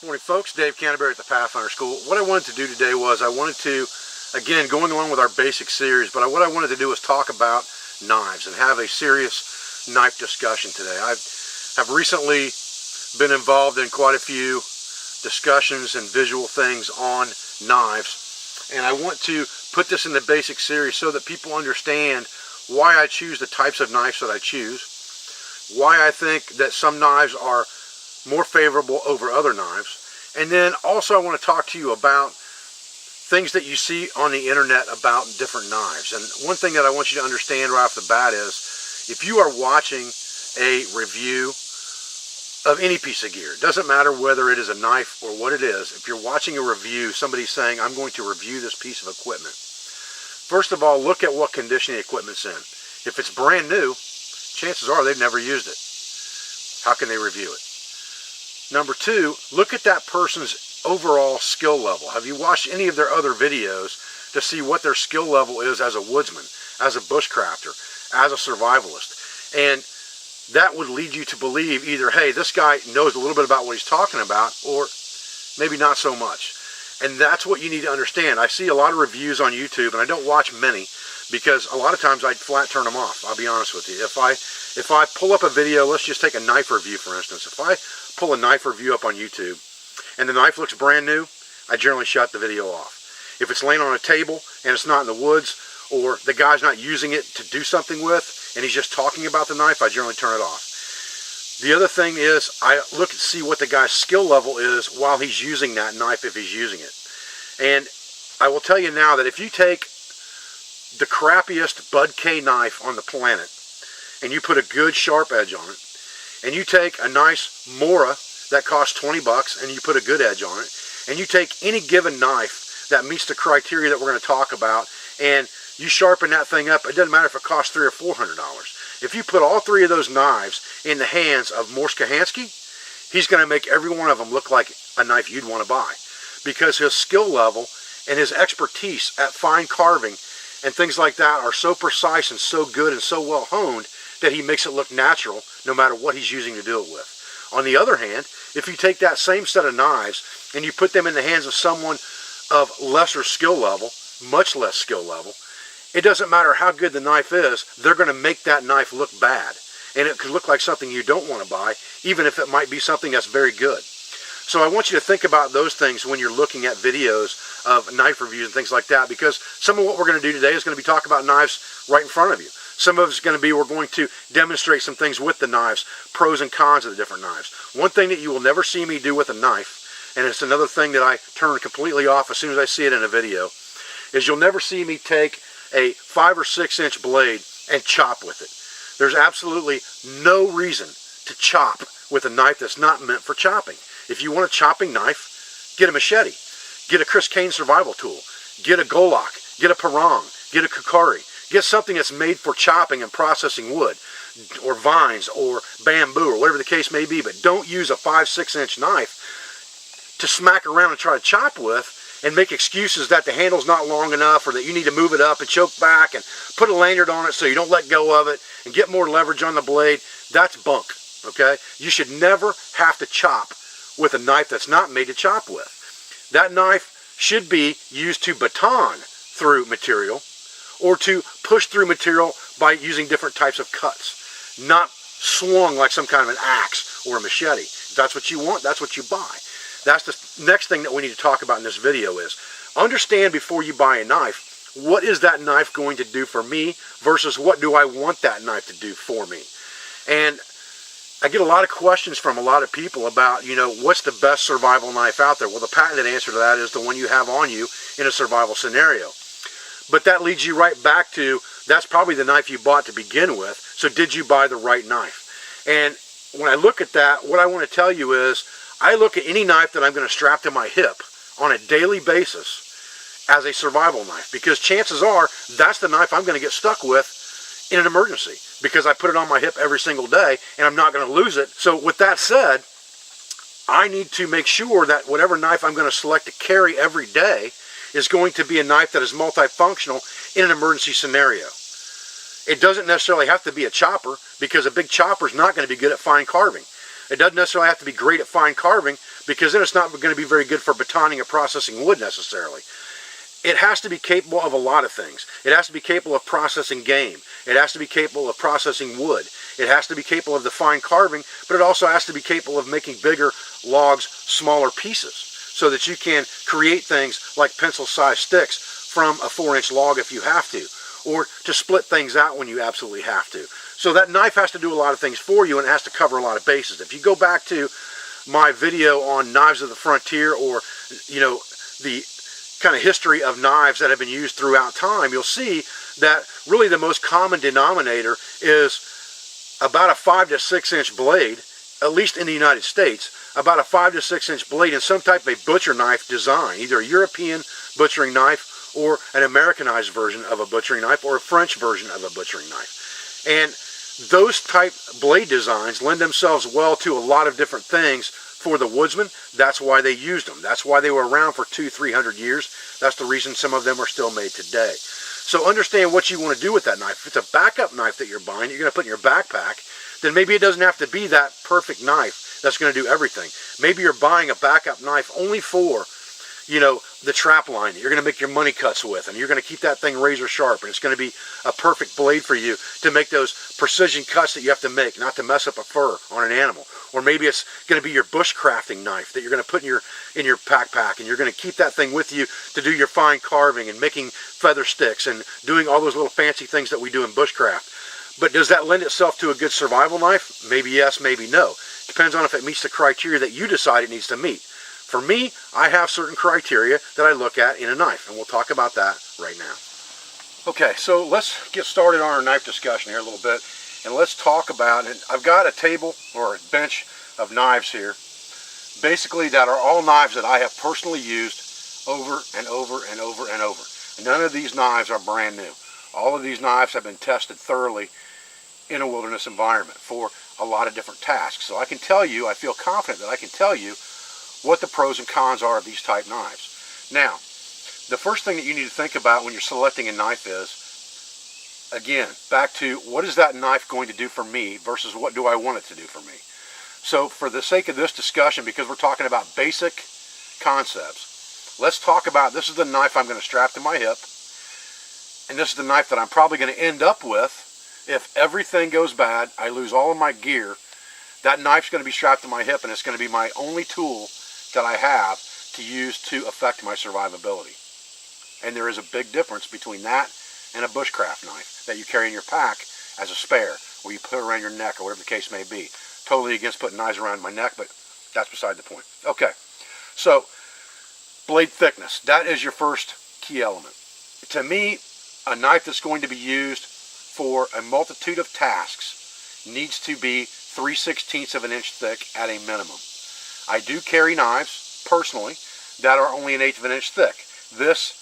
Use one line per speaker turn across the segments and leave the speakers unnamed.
Morning folks, Dave Canterbury at the Pathfinder School. What I wanted to do today was I wanted to, again, going along with our basic series, but what I wanted to do was talk about knives and have a serious knife discussion today. I have recently been involved in quite a few discussions and visual things on knives, and I want to put this in the basic series so that people understand why I choose the types of knives that I choose, why I think that some knives are more favorable over other knives, and then also I want to talk to you about things that you see on the internet about different knives. And one thing that I want you to understand right off the bat is if you are watching a review of any piece of gear, it doesn't matter whether it is a knife or what it is, if you're watching a review, somebody's saying, I'm going to review this piece of equipment, first of all, look at what condition the equipment's in. If it's brand new, chances are they've never used it. How can they review it? Number two, look at that person's overall skill level. Have you watched any of their other videos to see what their skill level is as a woodsman, as a bushcrafter, as a survivalist? And that would lead you to believe either, hey, this guy knows a little bit about what he's talking about, or maybe not so much. And that's what you need to understand. I see a lot of reviews on YouTube, and I don't watch many because a lot of times I flat turn them off. I'll be honest with you. If I pull up a video, let's just take a knife review for instance. If I pull a knife review up on YouTube and the knife looks brand new, I generally shut the video off. If it's laying on a table and it's not in the woods, or the guy's not using it to do something with and he's just talking about the knife, I generally turn it off. The other thing is I look and see what the guy's skill level is while he's using that knife, if he's using it. And I will tell you now that if you take the crappiest Bud K knife on the planet and you put a good sharp edge on it, and you take a nice Mora that costs 20 bucks and you put a good edge on it, and you take any given knife that meets the criteria that we're going to talk about and you sharpen that thing up, it doesn't matter if it costs $300 or $400. If you put all three of those knives in the hands of Morse Kahansky, he's going to make every one of them look like a knife you'd want to buy, because his skill level and his expertise at fine carving and things like that are so precise and so good and so well honed that he makes it look natural no matter what he's using to do it with. On the other hand, if you take that same set of knives and you put them in the hands of someone of lesser skill level, much less skill level, it doesn't matter how good the knife is, they're going to make that knife look bad. And it could look like something you don't want to buy, even if it might be something that's very good. So I want you to think about those things when you're looking at videos of knife reviews and things like that, because some of what we're going to do today is going to be talking about knives right in front of you. Some of it's going to be we're going to demonstrate some things with the knives, pros and cons of the different knives. One thing that you will never see me do with a knife, and it's another thing that I turn completely off as soon as I see it in a video, is you'll never see me take a 5 or 6 inch blade and chop with it. There's absolutely no reason to chop with a knife that's not meant for chopping. If you want a chopping knife, get a machete, get a Chris Kane survival tool, get a Golok, get a Parang, get a Kukari, get something that's made for chopping and processing wood, or vines, or bamboo, or whatever the case may be, but don't use a 5-6 inch knife to smack around and try to chop with and make excuses that the handle's not long enough or that you need to move it up and choke back and put a lanyard on it so you don't let go of it and get more leverage on the blade. That's bunk, okay? You should never have to chop with a knife that's not made to chop with. That knife should be used to baton through material or to push through material by using different types of cuts, not swung like some kind of an axe or a machete. If that's what you want, that's what you buy. That's the next thing that we need to talk about in this video is understand before you buy a knife, what is that knife going to do for me versus what do I want that knife to do for me? And I get a lot of questions from a lot of people about, what's the best survival knife out there? Well, the patented answer to that is the one you have on you in a survival scenario. But that leads you right back to, that's probably the knife you bought to begin with, so did you buy the right knife? And when I look at that, what I want to tell you is, I look at any knife that I'm going to strap to my hip on a daily basis as a survival knife, because chances are that's the knife I'm going to get stuck with in an emergency because I put it on my hip every single day and I'm not going to lose it. So with that said, I need to make sure that whatever knife I'm going to select to carry every day is going to be a knife that is multifunctional in an emergency scenario. It doesn't necessarily have to be a chopper, because a big chopper is not going to be good at fine carving. It doesn't necessarily have to be great at fine carving, because then it's not going to be very good for batoning or processing wood necessarily. It has to be capable of a lot of things. It has to be capable of processing game. It has to be capable of processing wood. It has to be capable of the fine carving, but it also has to be capable of making bigger logs, smaller pieces, so that you can create things like pencil-sized sticks from a 4-inch log if you have to, or to split things out when you absolutely have to. So that knife has to do a lot of things for you, and it has to cover a lot of bases. If you go back to my video on knives of the frontier, or the kind of history of knives that have been used throughout time, you'll see that really the most common denominator is about a 5 to 6 inch blade, at least in the United States, about a 5 to 6 inch blade in some type of a butcher knife design, either a European butchering knife or an Americanized version of a butchering knife or a French version of a butchering knife. And those type blade designs lend themselves well to a lot of different things for the woodsman. That's why they used them. That's why they were around for 200-300 years. That's the reason some of them are still made today. So understand what you want to do with that knife. If it's a backup knife that you're buying, you're going to put in your backpack, then maybe it doesn't have to be that perfect knife that's going to do everything. Maybe you're buying a backup knife only for, the trap line that you're going to make your money cuts with, and you're going to keep that thing razor sharp, and it's going to be a perfect blade for you to make those precision cuts that you have to make, not to mess up a fur on an animal. Or maybe it's going to be your bushcrafting knife that you're going to put in your backpack, and you're going to keep that thing with you to do your fine carving and making feather sticks and doing all those little fancy things that we do in bushcraft. But does that lend itself to a good survival knife? Maybe yes, maybe no. Depends on if it meets the criteria that you decide it needs to meet. For me, I have certain criteria that I look at in a knife, and we'll talk about that right now. Okay, so let's get started on our knife discussion here a little bit, and let's talk about it. I've got a table or a bench of knives here, basically that are all knives that I have personally used over and over and over and over. None of these knives are brand new. All of these knives have been tested thoroughly in a wilderness environment for a lot of different tasks. So I can tell you, I feel confident that I can tell you what the pros and cons are of these type knives. Now, the first thing that you need to think about when you're selecting a knife is, again, back to what is that knife going to do for me versus what do I want it to do for me. So for the sake of this discussion, because we're talking about basic concepts, let's talk about, this is the knife I'm going to strap to my hip, and this is the knife that I'm probably going to end up with if everything goes bad, I lose all of my gear. That knife's going to be strapped to my hip, and it's going to be my only tool that I have to use to affect my survivability. And there is a big difference between that and a bushcraft knife that you carry in your pack as a spare, or you put it around your neck, or whatever the case may be. Totally against putting knives around my neck, but that's beside the point. Okay, so blade thickness, that is your first key element. To me, a knife that's going to be used for a multitude of tasks needs to be 3/16 of an inch thick at a minimum. I do carry knives, personally, that are only 1/8 of an inch thick. This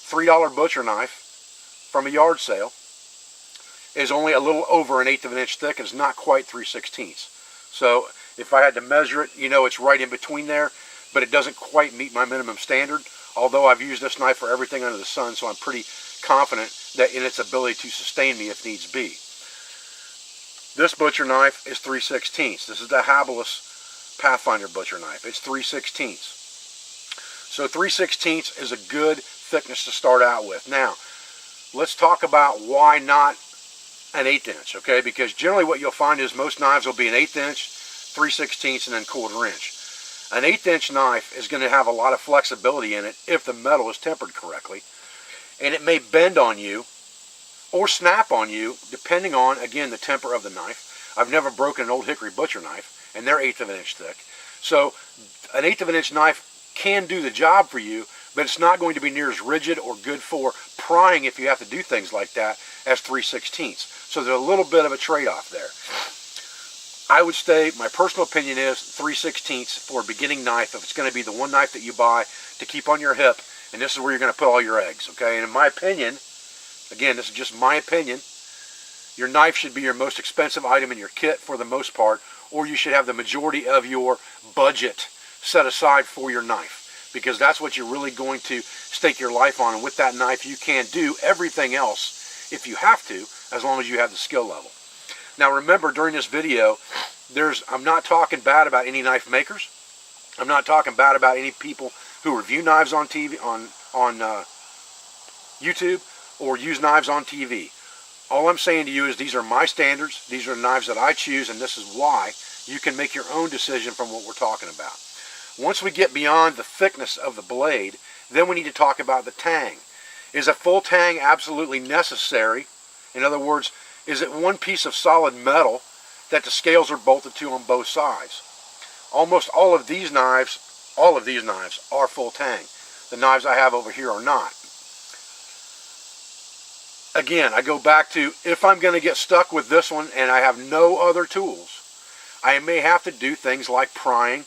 $3 butcher knife from a yard sale is only a little over 1/8 of an inch thick, and it's not quite 3/16. So if I had to measure it, it's right in between there, but it doesn't quite meet my minimum standard, although I've used this knife for everything under the sun, so I'm pretty confident that in its ability to sustain me if needs be. This butcher knife is 3/16. This is the Habilis Pathfinder butcher knife. It's 3/16. So 3/16 is a good thickness to start out with. Now, let's talk about why not an 1/8 inch, okay? Because generally what you'll find is most knives will be an 1/8 inch, 3/16, and then 1/4 inch. An 1/8 inch knife is going to have a lot of flexibility in it if the metal is tempered correctly. And it may bend on you or snap on you depending on, again, the temper of the knife. I've never broken an old hickory butcher knife, and they're 1/8 of an inch thick. So an 1/8 of an inch knife can do the job for you, but it's not going to be near as rigid or good for prying if you have to do things like that as 3/16. So there's a little bit of a trade-off there. I would say, my personal opinion is 3/16 for a beginning knife, if it's going to be the one knife that you buy to keep on your hip, and this is where you're going to put all your eggs, okay? And in my opinion, again, this is just my opinion, your knife should be your most expensive item in your kit for the most part, or you should have the majority of your budget set aside for your knife, because that's what you're really going to stake your life on. And with that knife, you can do everything else if you have to, as long as you have the skill level. Now remember, during this video, I'm not talking bad about any knife makers. I'm not talking bad about any people who review knives on TV, on YouTube, or use knives on TV. All I'm saying to you is these are my standards, these are the knives that I choose, and this is why. You can make your own decision from what we're talking about. Once we get beyond the thickness of the blade, then we need to talk about the tang. Is a full tang absolutely necessary? In other words, is it one piece of solid metal that the scales are bolted to on both sides? Almost all of these knives are full tang. The knives I have over here are not. Again, I go back to, if I'm going to get stuck with this one and I have no other tools, I may have to do things like prying,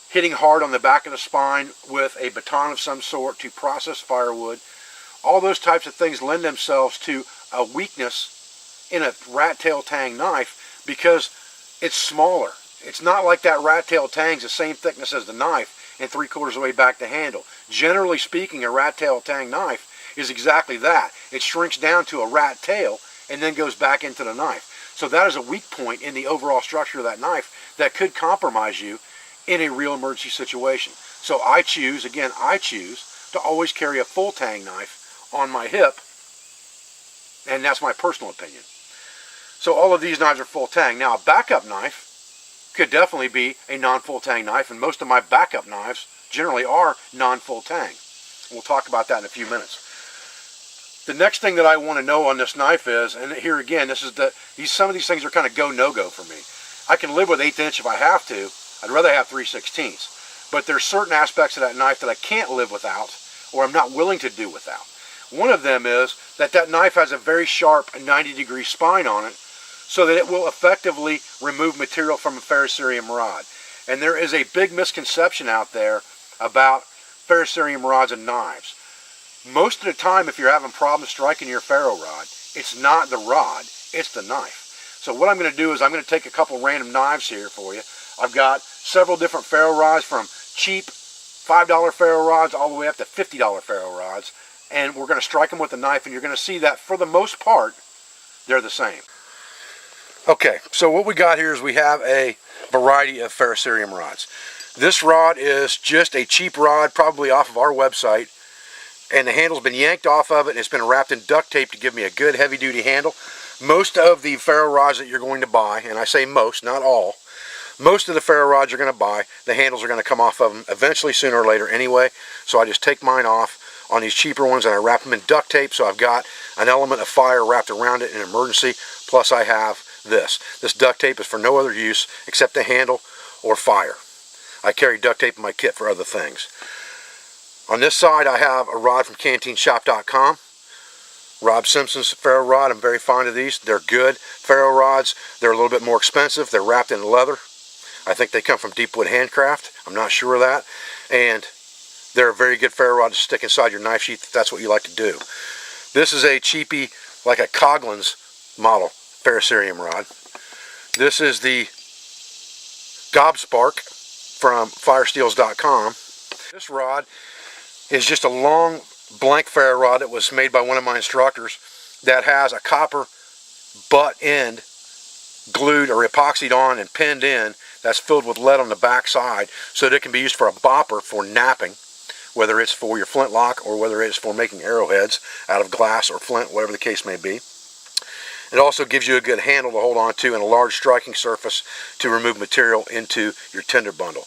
hitting hard on the back of the spine with a baton of some sort to process firewood. All those types of things lend themselves to a weakness in a rat tail tang knife because it's smaller. It's not like that rat tail tang's the same thickness as the knife and 3/4 of the way back to handle. Generally speaking, a rat tail tang knife is exactly that. It shrinks down to a rat tail and then goes back into the knife. So that is a weak point in the overall structure of that knife that could compromise you in a real emergency situation. So I choose to always carry a full tang knife on my hip, and that's my personal opinion. So all of these knives are full tang. Now a backup knife could definitely be a non-full tang knife, and most of my backup knives generally are non-full tang. We'll talk about that in a few minutes. The next thing that I want to know on this knife is, and here again, some of these things are kind of go, no-go for me. I can live with 1/8 inch if I have to. I'd rather have 3/16. But there's certain aspects of that knife that I can't live without, or I'm not willing to do without. One of them is that knife has a very sharp 90-degree spine on it, so that it will effectively remove material from a ferrocerium rod. And there is a big misconception out there about ferrocerium rods and knives. Most of the time, if you're having problems striking your ferro rod, it's not the rod, it's the knife. So what I'm going to do is I'm going to take a couple random knives here for you. I've got several different ferro rods, from cheap $5 ferro rods all the way up to $50 ferro rods, and we're going to strike them with a knife, and you're going to see that for the most part they're the same. Okay, so what we got here is we have a variety of ferrocerium rods. This rod is just a cheap rod, probably off of our website, and the handle's been yanked off of it and it's been wrapped in duct tape to give me a good heavy-duty handle. Most of the ferro rods that you're going to buy, and I say most, not all, most of the ferro rods you're going to buy, the handles are going to come off of them eventually, sooner or later anyway. So I just take mine off on these cheaper ones and I wrap them in duct tape, so I've got an element of fire wrapped around it in an emergency. Plus I have this. This duct tape is for no other use except to handle or fire. I carry duct tape in my kit for other things. On this side I have a rod from CanteenShop.com. Rob Simpson's ferro rod. I'm very fond of these. They're good ferro rods. They're a little bit more expensive. They're wrapped in leather. I think they come from Deepwood Handcraft. I'm not sure of that. And they're a very good ferro rod to stick inside your knife sheath if that's what you like to do. This is a cheapie, like a Coughlin's model ferrocerium rod. This is the Gobspark from firesteels.com. This rod is just a long blank ferro rod that was made by one of my instructors that has a copper butt end glued or epoxied on and pinned in, that's filled with lead on the back side, so that it can be used for a bopper for knapping, whether it's for your flintlock or whether it's for making arrowheads out of glass or flint, whatever the case may be. It also gives you a good handle to hold on to and a large striking surface to remove material into your tinder bundle.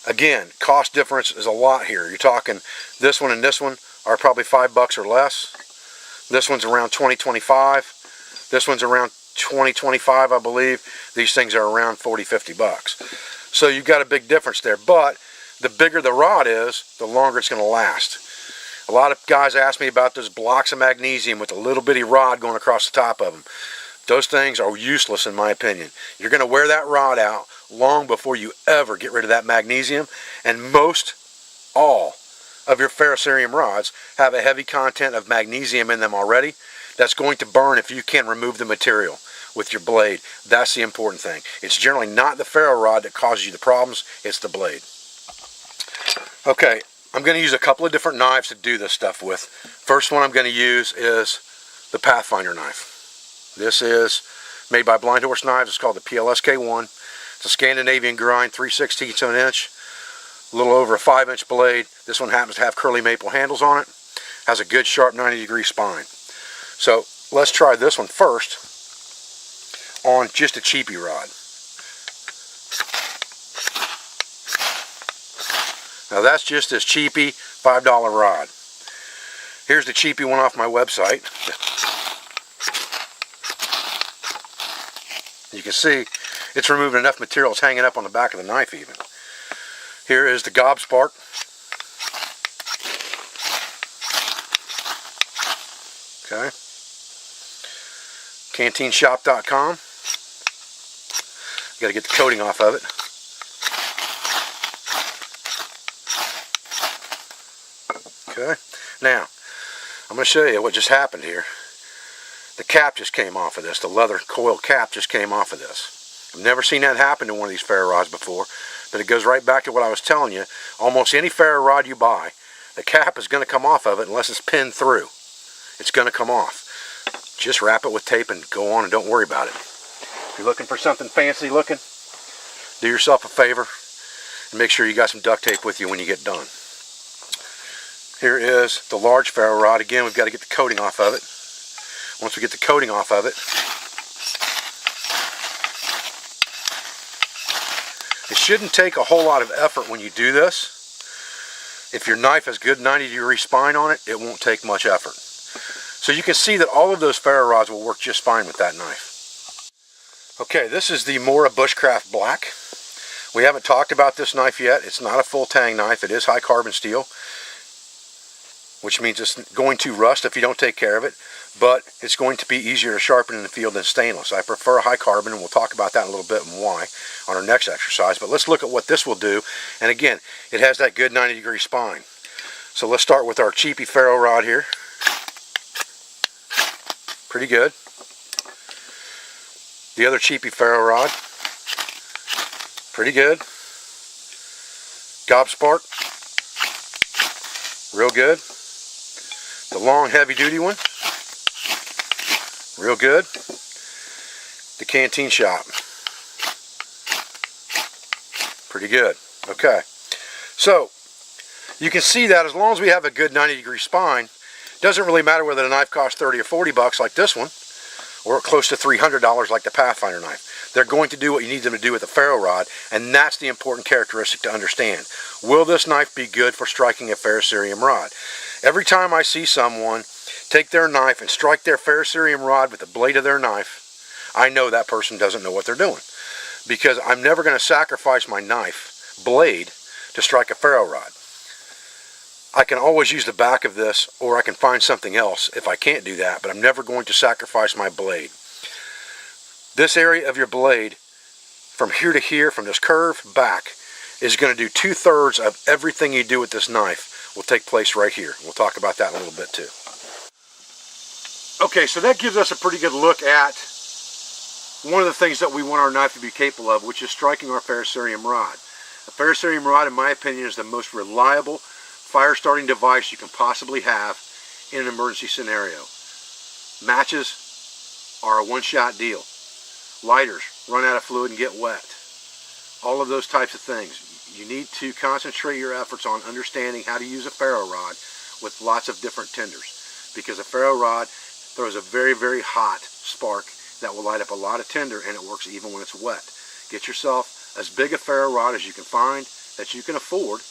Again, cost difference is a lot here. You're talking this one and this one are probably $5 or less. This one's around $20, $25. This one's around $20, $25, I believe. These things are around $40, $50. So you've got a big difference there. But the bigger the rod is, the longer it's going to last. A lot of guys ask me about those blocks of magnesium with a little bitty rod going across the top of them. Those things are useless in my opinion. You're going to wear that rod out long before you ever get rid of that magnesium, and most all of your ferrocerium rods have a heavy content of magnesium in them already that's going to burn if you can remove the material with your blade. That's the important thing. It's generally not the ferro rod that causes you the problems, it's the blade. Okay, I'm going to use a couple of different knives to do this stuff with. First one I'm going to use is the Pathfinder knife. This is made by Blind Horse Knives. It's called the PLSK1. It's a Scandinavian grind, 3/16 of an inch, a little over a 5-inch blade. This one happens to have curly maple handles on it. Has a good sharp 90-degree spine. So let's try this one first on just a cheapy rod. Now that's just this cheapy $5 rod. Here's the cheapy one off my website. You can see it's removing enough material, it's hanging up on the back of the knife even. Here is the Gobspark. Okay. CanteenShop.com. Got to get the coating off of it. Okay. Now, I'm going to show you what just happened here. The cap just came off of this. The leather coil cap just came off of this. I've never seen that happen to one of these ferro rods before, but it goes right back to what I was telling you. Almost any ferro rod you buy, the cap is going to come off of it unless it's pinned through. It's going to come off. Just wrap it with tape and go on and don't worry about it. If you're looking for something fancy looking, do yourself a favor and make sure you got some duct tape with you when you get done. Here is the large ferro rod. Again, we've got to get the coating off of it. Once we get the coating off of it, it shouldn't take a whole lot of effort when you do this. If your knife has good 90-degree spine on it, it won't take much effort. So you can see that all of those ferro rods will work just fine with that knife. Okay, this is the Mora Bushcraft Black. We haven't talked about this knife yet. It's not a full tang knife. It is high carbon steel, which means it's going to rust if you don't take care of it, but it's going to be easier to sharpen in the field than stainless. I prefer high carbon, and we'll talk about that in a little bit and why on our next exercise. But let's look at what this will do. And again, it has that good 90-degree spine. So let's start with our cheapy ferro rod here. Pretty good. The other cheapy ferro rod. Pretty good. Gobspark. Real good. The long heavy duty one. Real good. The Canteen Shop. Pretty good. Okay. So, you can see that as long as we have a good 90-degree spine, doesn't really matter whether the knife costs 30 or 40 bucks like this one, or close to $300 like the Pathfinder knife. They're going to do what you need them to do with a ferro rod, and that's the important characteristic to understand. Will this knife be good for striking a ferrocerium rod? Every time I see someone take their knife and strike their ferrocerium rod with the blade of their knife, I know that person doesn't know what they're doing. Because I'm never going to sacrifice my knife blade to strike a ferro rod. I can always use the back of this, or I can find something else if I can't do that, but I'm never going to sacrifice my blade. This area of your blade, from here to here, from this curve back, is going to do 2/3 of everything you do with this knife will take place right here. We'll talk about that in a little bit too. Okay, so that gives us a pretty good look at one of the things that we want our knife to be capable of, which is striking our ferrocerium rod. A ferrocerium rod, in my opinion, is the most reliable fire starting device you can possibly have in an emergency scenario. Matches are a one-shot deal. Lighters run out of fluid and get wet. All of those types of things. You need to concentrate your efforts on understanding how to use a ferro rod with lots of different tenders, because a ferro rod throws a very, very hot spark that will light up a lot of tinder, and it works even when it's wet. Get yourself as big a ferro rod as you can find that you can afford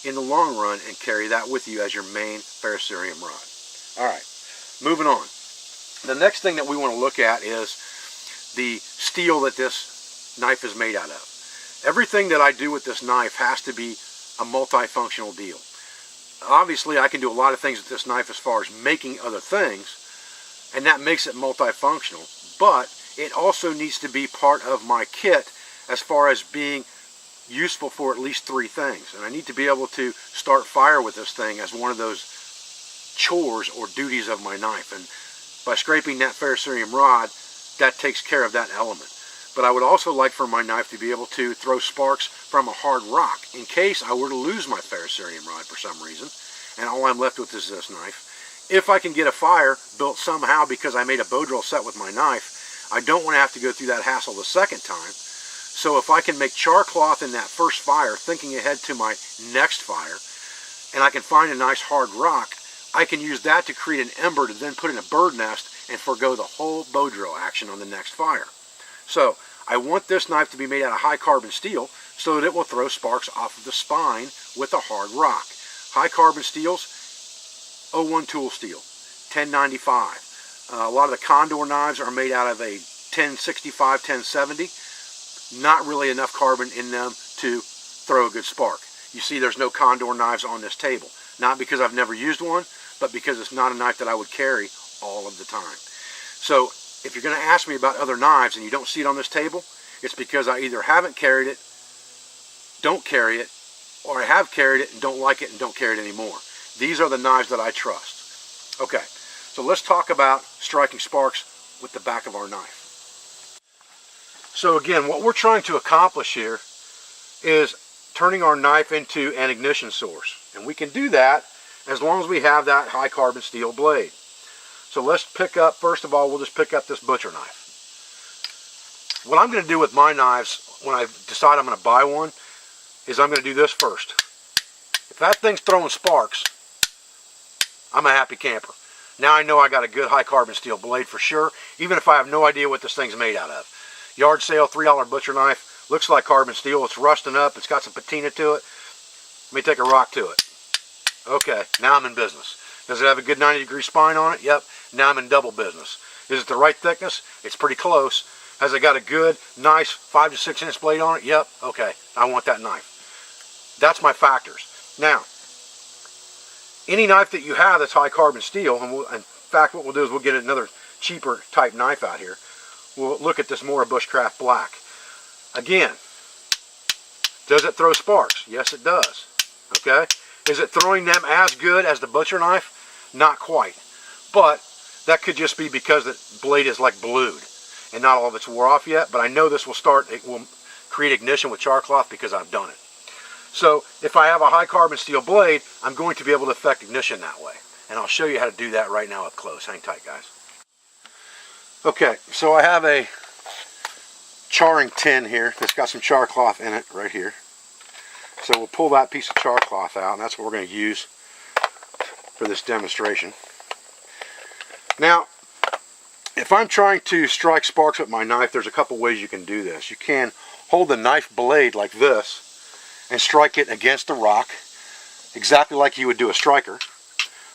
in the long run, and carry that with you as your main ferrocerium rod. Alright, moving on. The next thing that we want to look at is the steel that this knife is made out of. Everything that I do with this knife has to be a multifunctional deal. Obviously, I can do a lot of things with this knife as far as making other things, and that makes it multifunctional, but it also needs to be part of my kit as far as being useful for at least 3 things. And I need to be able to start fire with this thing as one of those chores or duties of my knife. And by scraping that ferrocerium rod, that takes care of that element. But I would also like for my knife to be able to throw sparks from a hard rock in case I were to lose my ferrocerium rod for some reason, and all I'm left with is this knife. If I can get a fire built somehow because I made a bow drill set with my knife, I don't want to have to go through that hassle the second time. So if I can make char cloth in that first fire, thinking ahead to my next fire, and I can find a nice hard rock, I can use that to create an ember to then put in a bird nest and forego the whole bow drill action on the next fire. So I want this knife to be made out of high carbon steel so that it will throw sparks off of the spine with a hard rock. High carbon steels, 01 tool steel, 1095. A lot of the Condor knives are made out of a 1065, 1070. Not really enough carbon in them to throw a good spark. You see there's no Condor knives on this table. Not because I've never used one, but because it's not a knife that I would carry all of the time. So if you're going to ask me about other knives and you don't see it on this table, it's because I either haven't carried it, don't carry it, or I have carried it and don't like it and don't carry it anymore. These are the knives that I trust. Okay, so let's talk about striking sparks with the back of our knife. So again, what we're trying to accomplish here is turning our knife into an ignition source. And we can do that as long as we have that high carbon steel blade. So let's pick up, first of all, we'll just pick up this butcher knife. What I'm going to do with my knives when I decide I'm going to buy one is I'm going to do this first. If that thing's throwing sparks, I'm a happy camper. Now I know I got a good high carbon steel blade for sure, even if I have no idea what this thing's made out of. Yard sale, $3 butcher knife, looks like carbon steel, it's rusting up, it's got some patina to it. Let me take a rock to it. Okay, now I'm in business. Does it have a good 90-degree spine on it? Yep, now I'm in double business. Is it the right thickness? It's pretty close. Has it got a good, nice 5 to 6 inch blade on it? Yep, okay, I want that knife. That's my factors. Now, any knife that you have that's high carbon steel, and in fact what we'll do is we'll get another cheaper type knife out here. We'll look at this Mora Bushcraft Black. Again, does it throw sparks? Yes, it does. Okay? Is it throwing them as good as the butcher knife? Not quite. But that could just be because the blade is like blued and not all of it's wore off yet. But I know this will start, it will create ignition with char cloth because I've done it. So if I have a high carbon steel blade, I'm going to be able to affect ignition that way. And I'll show you how to do that right now up close. Hang tight, guys. Okay, so I have a charring tin here that's got some char cloth in it right here. So we'll pull that piece of char cloth out, and that's what we're going to use for this demonstration. Now, if I'm trying to strike sparks with my knife, there's a couple ways you can do this. You can hold the knife blade like this and strike it against the rock, exactly like you would do a striker.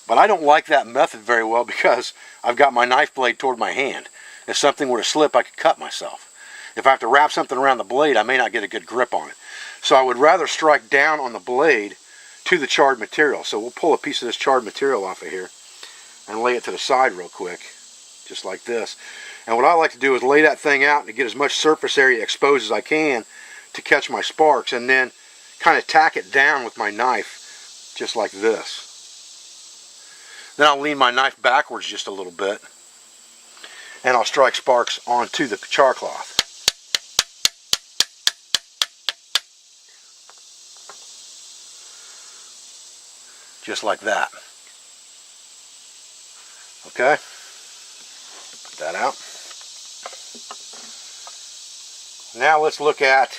But I don't like that method very well because I've got my knife blade toward my hand. If something were to slip, I could cut myself. If I have to wrap something around the blade, I may not get a good grip on it. So I would rather strike down on the blade to the charred material. So we'll pull a piece of this charred material off of here and lay it to the side real quick, just like this. And what I like to do is lay that thing out to get as much surface area exposed as I can to catch my sparks, and then kind of tack it down with my knife, just like this. Then I'll lean my knife backwards just a little bit, and I'll strike sparks onto the char cloth. Just like that. Okay? Put that out. Now let's look at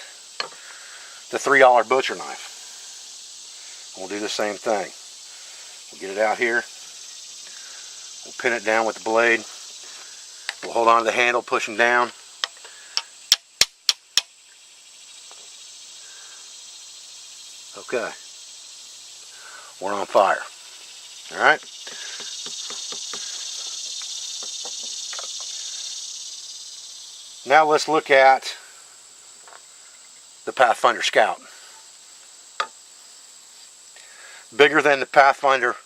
the $3 butcher knife. We'll do the same thing. We'll get it out here. We'll pin it down with the blade. We'll hold on to the handle, pushing down. Okay. We're on fire. Alright? Now let's look at the Pathfinder Scout. Bigger than the Pathfinder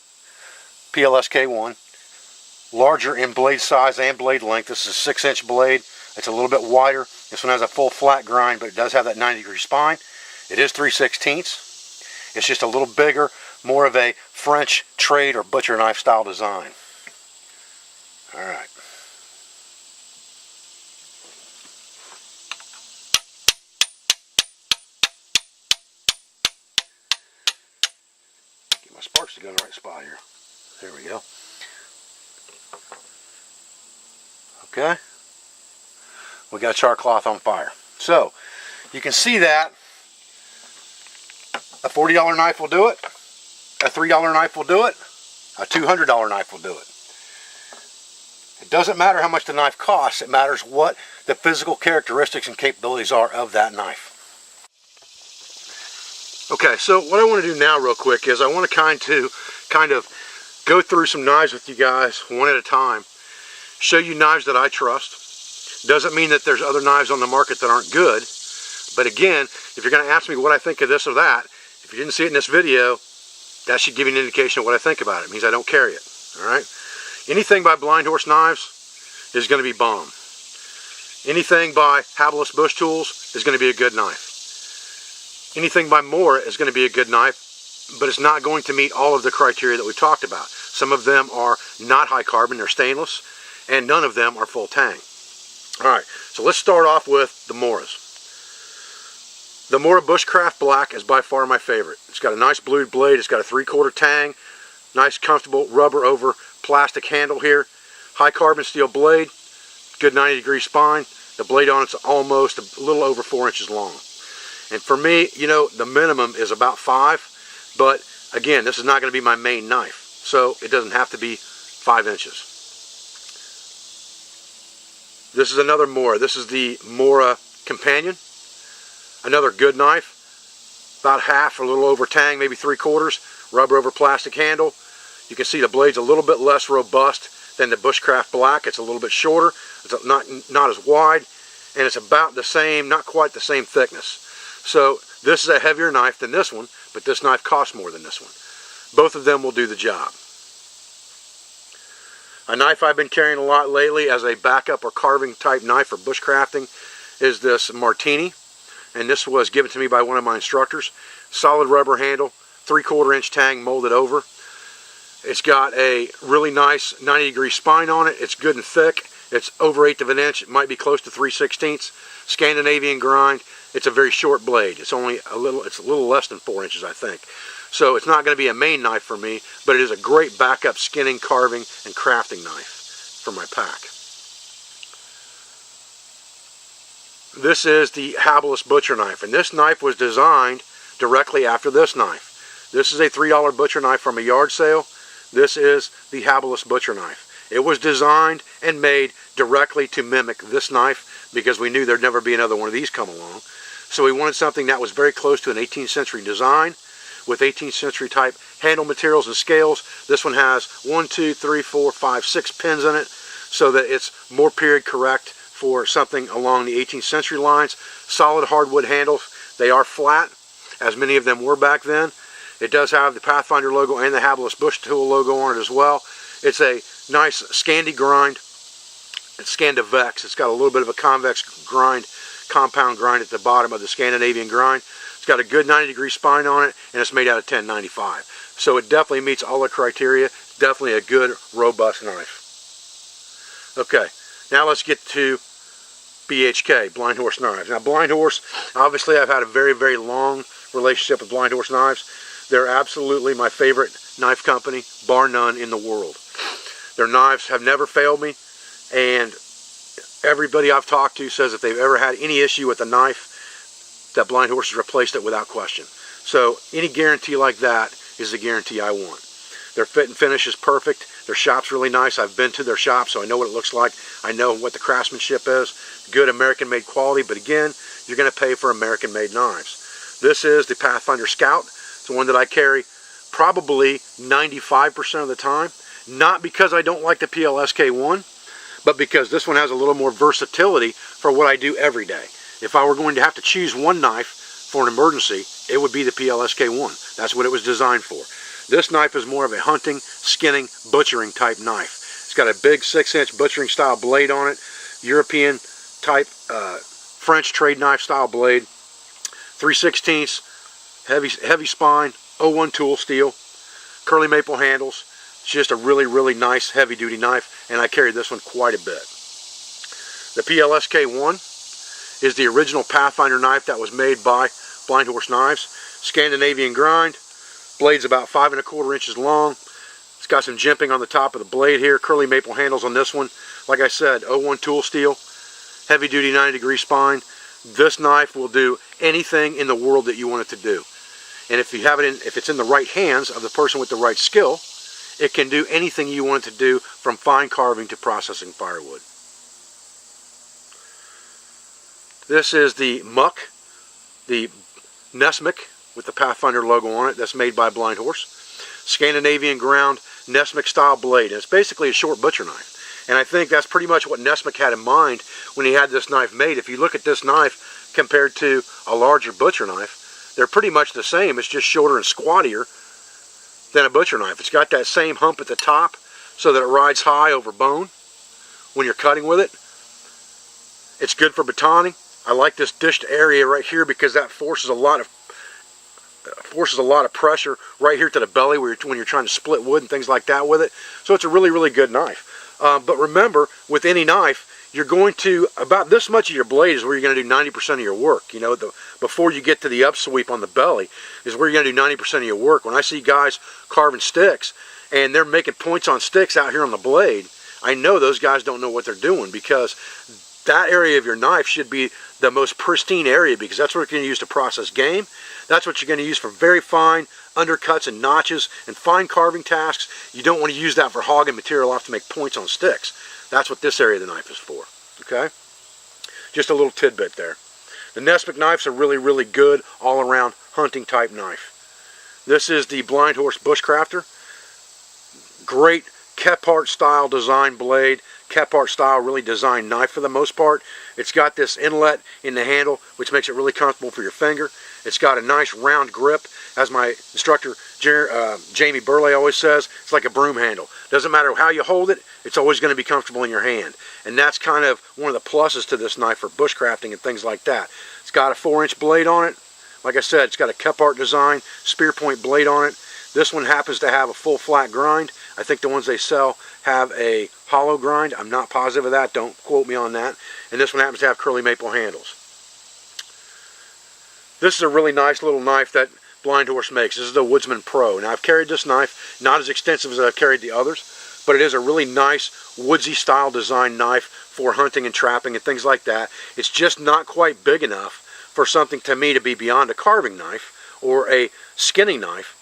PLSK1. Larger in blade size and blade length. This is a 6-inch blade. It's a little bit wider. This one has a full flat grind, but it does have that 90-degree spine. It is 3/16. It's just a little bigger, more of a French trade or butcher knife style design. Alright. Get my sparks to go in the right spot here. There we go. Okay. We got char cloth on fire. So, You can see that a $40 knife will do it, a $3 knife will do it, a $200 knife will do it. It doesn't matter how much the knife costs, it matters what the physical characteristics and capabilities are of that knife. Okay, so what I want to do now real quick is I want to kind of go through some knives with you guys one at a time, show you knives that I trust. Doesn't mean that there's other knives on the market that aren't good, but again, if you're going to ask me what I think of this or that, if you didn't see it in this video, that should give you an indication of what I think about it. It means I don't carry it, all right? Anything by Blind Horse Knives is going to be bomb. Anything by Habelis Bush Tools is going to be a good knife. Anything by Mora is going to be a good knife, but it's not going to meet all of the criteria that we've talked about. Some of them are not high carbon, they're stainless, and none of them are full tang. Alright, so let's start off with the Moras. The Mora Bushcraft Black is by far my favorite. It's got a nice blued blade, it's got a 3/4 tang, nice comfortable rubber over plastic handle here, high carbon steel blade, good 90-degree spine. The blade on it's almost a little over 4 inches long. And for me, you know, the minimum is about 5, but again, this is not going to be my main knife, so it doesn't have to be 5 inches. This is another Mora. This is the Mora Companion. Another good knife, about half or a little over tang, maybe 3/4, rubber over plastic handle. You can see the blade's a little bit less robust than the Bushcraft Black. It's a little bit shorter, it's not as wide, and it's about the same, not quite the same thickness. So this is a heavier knife than this one, but this knife costs more than this one. Both of them will do the job. A knife I've been carrying a lot lately as a backup or carving type knife for bushcrafting is this Martini, and this was given to me by one of my instructors. Solid rubber handle, 3/4 inch tang molded over. It's got a really nice 90-degree spine on it. It's good and thick. It's over 1/8 of an inch. It might be close to 3/16. Scandinavian grind. It's a very short blade. It's a little less than 4 inches, I think. So it's not going to be a main knife for me, but it is a great backup skinning, carving, and crafting knife for my pack. This is the Habelis Butcher Knife, and this knife was designed directly after this knife. This is a $3 butcher knife from a yard sale. This is the Habelis Butcher Knife. It was designed and made directly to mimic this knife because we knew there'd never be another one of these come along. So we wanted something that was very close to an 18th century design with 18th century type handle materials and scales. This one has 1, 2, 3, 4, 5, 6 pins in it so that it's more period correct for something along the 18th century lines. Solid hardwood handles. They are flat, as many of them were back then. It does have the Pathfinder logo and the Habelis Bush Tool logo on it as well. It's a nice Scandi grind. It's Scandivex. It's got a little bit of a convex grind, compound grind at the bottom of the Scandinavian grind. It's got a good 90-degree spine on it, and it's made out of 1095. So it definitely meets all the criteria. Definitely a good, robust knife. Okay, now let's get to BHK, Blind Horse Knives. Now, Blind Horse, obviously I've had a very, very long relationship with Blind Horse Knives. They're absolutely my favorite knife company, bar none, in the world. Their knives have never failed me, and everybody I've talked to says if they've ever had any issue with a knife, that Blind Horse has replaced it without question. So any guarantee like that is the guarantee I want. Their fit and finish is perfect. Their shop's really nice. I've been to their shop, so I know what it looks like. I know what the craftsmanship is. Good American-made quality, but again, you're going to pay for American-made knives. This is the Pathfinder Scout. It's the one that I carry probably 95% of the time. Not because I don't like the PLSK1, but because this one has a little more versatility for what I do every day. If I were going to have to choose one knife for an emergency, it would be the PLSK1. That's what it was designed for. This knife is more of a hunting, skinning, butchering type knife. It's got a big 6-inch butchering style blade on it, European type French trade knife style blade, 3/16, heavy spine, 01 tool steel, curly maple handles. It's just a really, really nice heavy duty knife, and I carry this one quite a bit. The PLSK1 is the original Pathfinder knife that was made by Blind Horse Knives. Scandinavian grind, blade's about 5 1/4 inches long. It's got some jimping on the top of the blade here, curly maple handles on this one. Like I said, 01 tool steel, heavy duty 90-degree spine, this knife will do anything in the world that you want it to do. And if you have it if it's in the right hands of the person with the right skill, it can do anything you want it to do, from fine carving to processing firewood. This is the Muck, the Nesmic with the Pathfinder logo on it. That's made by Blind Horse. Scandinavian ground Nesmic style blade. And it's basically a short butcher knife. And I think that's pretty much what Nesmic had in mind when he had this knife made. If you look at this knife compared to a larger butcher knife, they're pretty much the same. It's just shorter and squattier than a butcher knife. It's got that same hump at the top so that it rides high over bone when you're cutting with it. It's good for batoning. I like this dished area right here because that forces a lot of pressure right here to the belly when you're trying to split wood and things like that with it. So it's a really, really good knife. But remember, with any knife, you're going to, about this much of your blade is where you're going to do 90% of your work. You know, before you get to the upsweep on the belly is where you're going to do 90% of your work. When I see guys carving sticks and they're making points on sticks out here on the blade, I know those guys don't know what they're doing, because that area of your knife should be the most pristine area, because that's what you're going to use to process game. That's what you're going to use for very fine undercuts and notches and fine carving tasks. You don't want to use that for hogging material off to make points on sticks. That's what this area of the knife is for. Okay? Just a little tidbit there. The Nesmic knife's a really, really good all-around hunting type knife. This is the Blind Horse Bushcrafter. Great Kephart style design blade. Kephart style really designed knife for the most part. It's got this inlet in the handle, which makes it really comfortable for your finger. It's got a nice round grip. As my instructor Jamie Burley always says, it's like a broom handle. Doesn't matter how you hold it, it's always going to be comfortable in your hand. And that's kind of one of the pluses to this knife for bushcrafting and things like that. It's got a 4-inch blade on it. Like I said, it's got a Kephart design spear point blade on it. This one happens to have a full flat grind. I think the ones they sell have a hollow grind. I'm not positive of that. Don't quote me on that. And this one happens to have curly maple handles. This is a really nice little knife that Blind Horse makes. This is the Woodsman Pro. Now, I've carried this knife, not as extensive as I've carried the others, but it is a really nice woodsy style design knife for hunting and trapping and things like that. It's just not quite big enough for something to me to be beyond a carving knife or a skinning knife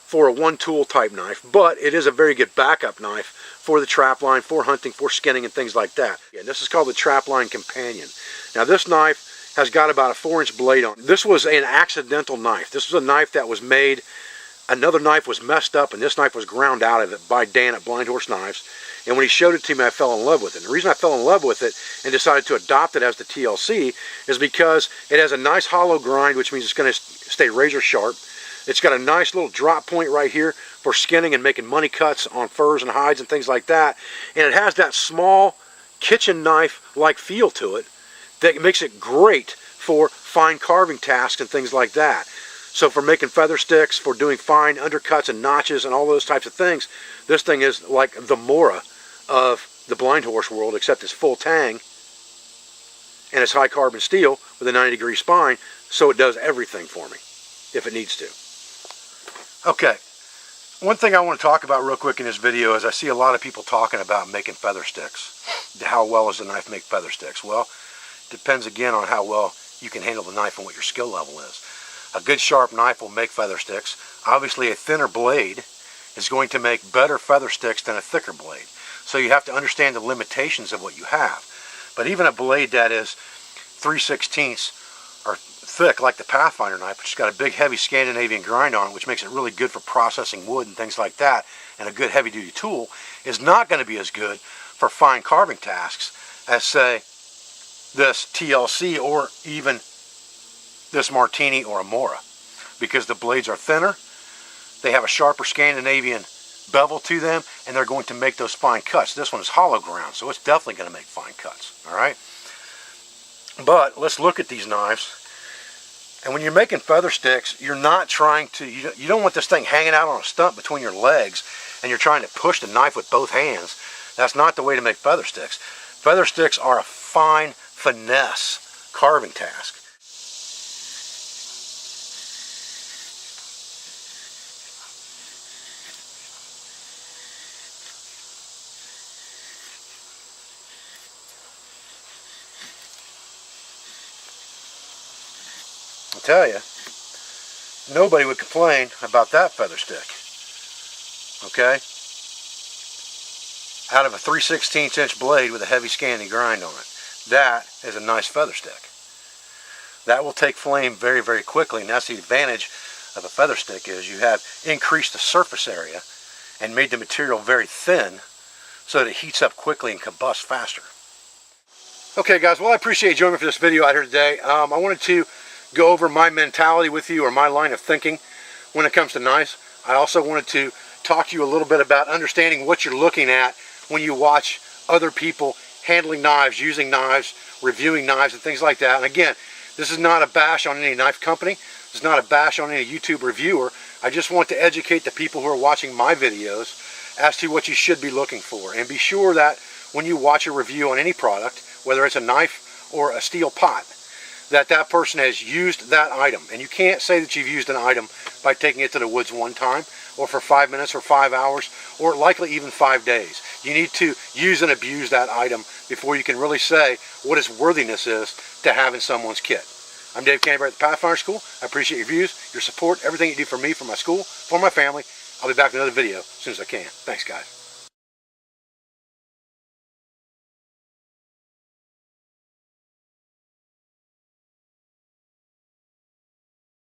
for a one-tool type knife, but it is a very good backup knife for the trap line, for hunting, for skinning and things like that. And this is called the Trapline Companion. Now, this knife has got about a 4-inch blade on it. This was an accidental knife. This was a knife that was made, another knife was messed up, and this knife was ground out of it by Dan at Blind Horse Knives. And when he showed it to me, I fell in love with it. And the reason I fell in love with it and decided to adopt it as the TLC is because it has a nice hollow grind, which means it's going to stay razor sharp. It's got a nice little drop point right here for skinning and making money cuts on furs and hides and things like that. And it has that small kitchen knife-like feel to it that makes it great for fine carving tasks and things like that. So for making feather sticks, for doing fine undercuts and notches and all those types of things, this thing is like the Mora of the Blind Horse world, except it's full tang and it's high carbon steel with a 90-degree spine, so it does everything for me if it needs to. Okay, one thing I want to talk about real quick in this video is I see a lot of people talking about making feather sticks. How well does the knife make feather sticks? Well, it depends again on how well you can handle the knife and what your skill level is. A good sharp knife will make feather sticks. Obviously, a thinner blade is going to make better feather sticks than a thicker blade. So you have to understand the limitations of what you have. But even a blade that is 3/16 or thick, like the Pathfinder knife, which has got a big heavy Scandinavian grind on it, which makes it really good for processing wood and things like that, and a good heavy duty tool, is not going to be as good for fine carving tasks as, say, this TLC or even this Martini or a Mora, because the blades are thinner, they have a sharper Scandinavian bevel to them, and they're going to make those fine cuts. This one is hollow ground, so it's definitely going to make fine cuts. All right, but let's look at these knives. And when you're making feather sticks, you're not trying to, you don't want this thing hanging out on a stump between your legs and you're trying to push the knife with both hands. That's not the way to make feather sticks. Feather sticks are a fine finesse carving task. tell you, nobody would complain about that feather stick. Okay? Out of a 3/16 inch blade with a heavy Scandi grind on it. That is a nice feather stick. That will take flame very, very quickly, and that's the advantage of a feather stick, is you have increased the surface area and made the material very thin so that it heats up quickly and combusts faster. Okay guys, well I appreciate you joining me for this video out here today. I wanted to go over my mentality with you, or my line of thinking when it comes to knives. I also wanted to talk to you a little bit about understanding what you're looking at when you watch other people handling knives, using knives, reviewing knives and things like that. And again, this is not a bash on any knife company. This is not a bash on any YouTube reviewer. I just want to educate the people who are watching my videos as to what you should be looking for. And be sure that when you watch a review on any product, whether it's a knife or a steel pot, that that person has used that item. And you can't say that you've used an item by taking it to the woods one time, or for 5 minutes, or 5 hours, or likely even 5 days. You need to use and abuse that item before you can really say what its worthiness is to have in someone's kit. I'm David Canterbury at the Pathfinder School. I appreciate your views, your support, everything you do for me, for my school, for my family. I'll be back with another video as soon as I can. Thanks guys.